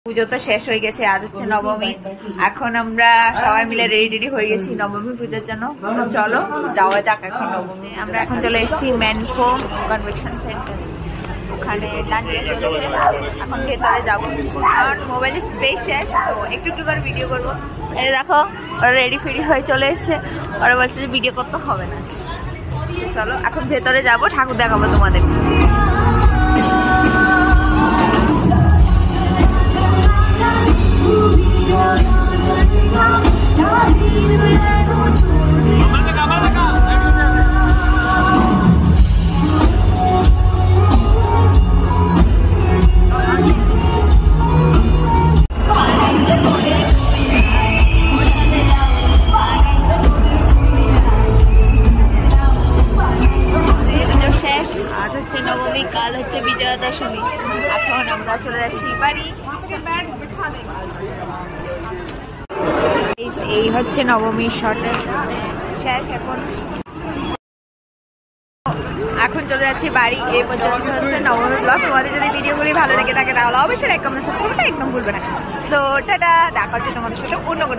পুজো তো শেষ হয়ে গেছে, আজ হচ্ছে নবমী। এখন আমরা সবাই মিলে রেডি হয়ে গেছি নবমী পুজোর জন্য। চলো যাওয়া যাক এখন নবমী। আমরা এখন চলে এসেছি ম্যানফো কনভেনশন সেন্টার, ওখানে দাঁড়িয়ে চলছে। এখন ভেতরে যাবো, আমার মোবাইলে স্পেস শেষ, তো একটু একটু করে ভিডিও করবো। এই দেখো ওরা রেডি ফেডি হয়ে চলে এসছে, ওরা বলছে যে ভিডিও করতে হবে না। চলো এখন ভেতরে যাবো, ঠাকুর দেখাবো তোমাদের। আজ হচ্ছে নবমী, কাল হচ্ছে বিজয়া দশমী। এখন আমরা চলে যাচ্ছি বাড়ি। এই হচ্ছে নবমীর শর্টে শেষ। এখন চলে যাচ্ছি বাড়ি। এই পর্যন্ত হচ্ছে নবমী ব্লগ। তোমাদের যদি ভিডিওগুলি ভালো লেগে থাকে তাহলে অবশ্যই লাইক কমেন্ট সাবস্ক্রাইব করতে একদম ভুলবে না। সো টাটা, দেখা হচ্ছে তোমাদের সাথে অন্য কোনো